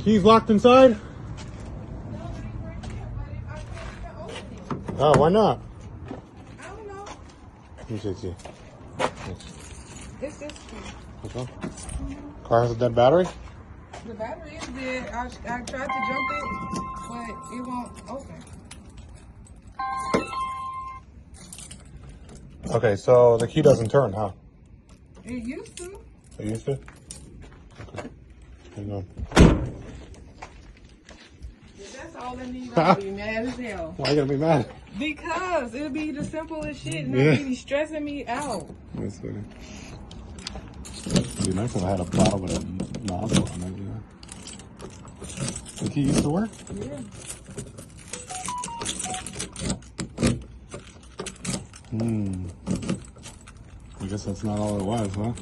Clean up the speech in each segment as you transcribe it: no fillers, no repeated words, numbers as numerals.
Keys locked inside? Oh, why not? I don't know. Let me see. This is key. This one? Car has a dead battery? The battery is dead. I tried to jump it, but it won't open. Okay, so the key doesn't turn, huh? It used to. It used to? Okay. Hang on. If that's all I need, I'll be mad as hell. Why are you gonna be mad? Because it'll be the simplest shit and Yeah. it'll be stressing me out. That's funny. It'd be nice if I had a bottle with a nozzle on it, yeah. The key used to work? Yeah. I guess that's not all it was, huh?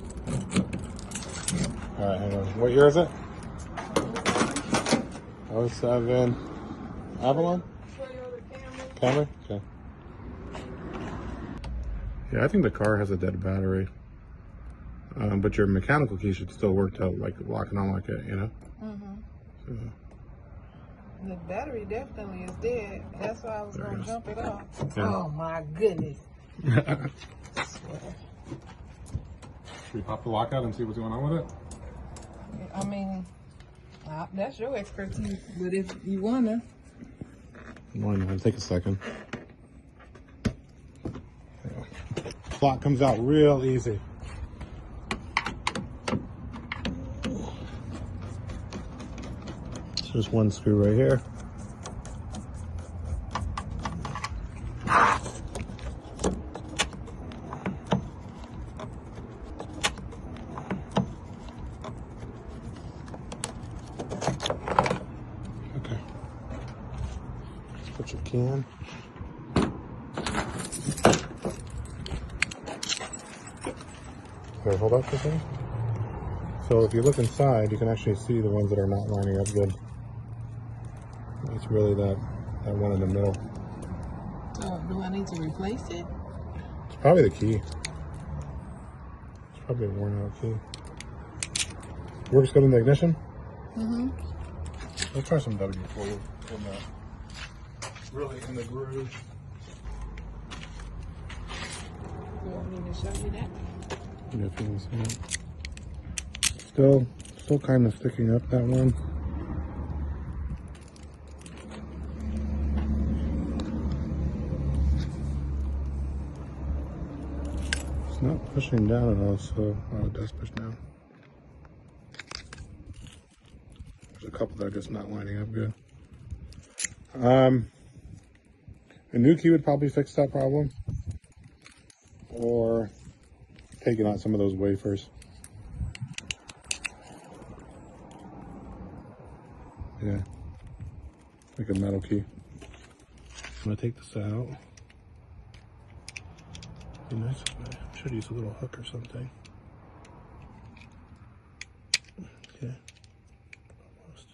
Alright, hang on. What year is it? 07 Avalon? Camry? Okay. Yeah, I think the car has a dead battery. But your mechanical key should still work to like lock and unlock it, you know? So. The battery definitely is dead. That's why I was going to jump it off. Yeah. Oh my goodness. Should we pop the lockout and see what's going on with it? I mean, that's your expertise, but if you want to. Why not? Take a second. Lock comes out real easy. It's just one screw right here. Okay. Let's put your key in. Okay, hold up for a second. So if you look inside, you can actually see the ones that are not lining up good. It's really that one in the middle. So do I need to replace it? It's probably the key. It's probably a worn out key. Works good in the ignition? Let's try some W4 in the really in the groove. You want me to show you that? Yeah, if you want to see it. Still kind of sticking up, that one. It's not pushing down at all, so oh, it does push down. There's a couple that are just not lining up good. A new key would probably fix that problem, or taking out some of those wafers. Yeah, like a metal key. I'm gonna take this out. Be nice if I should use a little hook or something. Okay, almost.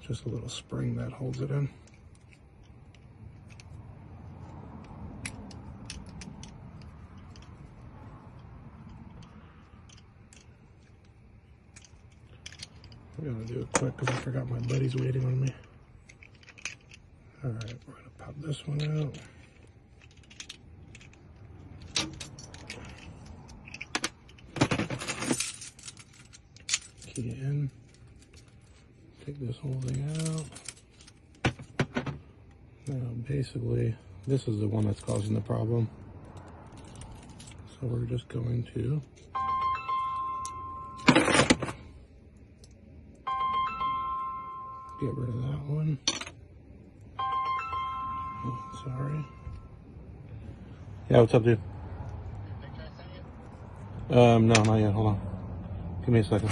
Just a little spring that holds it in. I'm gonna do it quick because I forgot my buddy's waiting on me. All right, we're gonna pop this one out. Key in. Take this whole thing out. Now, basically, this is the one that's causing the problem. So we're just going to get rid of that one. Oh, sorry. Yeah, what's up, dude? No, not yet. Hold on. Give me a second.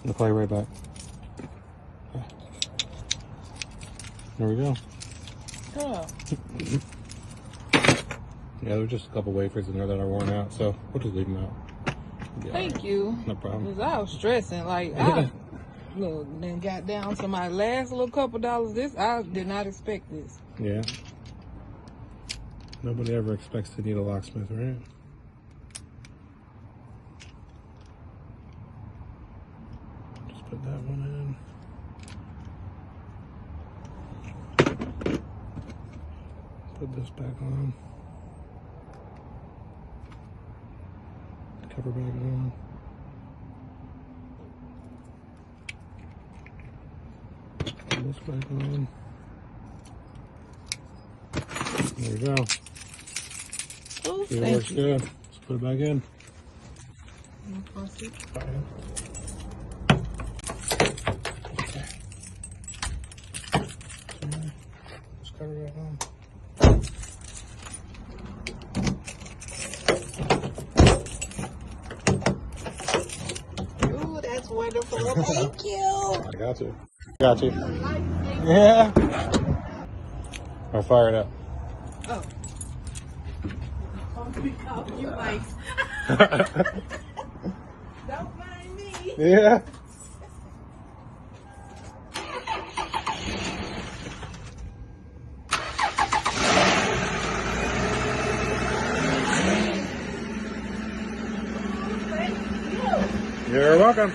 I'll call you right back. There we go. Oh. Yeah, there's just a couple wafers in there that are worn out, so we'll just leave them out. Yeah, Thank you. no problem. Because I was stressing. Like, I then got down to my last little couple dollars. I did not expect this. Yeah. Nobody ever expects to need a locksmith, right? Put that one in. Put this back on. Cover back on. Put this back on. There we go. Oh, See, it thank works you. good. Let's put it back in. Okay. Let's cover it on. Ooh, that's wonderful. Thank you. I got you. Got you. Yeah. I'll fire it up. Oh. You might. Don't mind me. Yeah. You're welcome.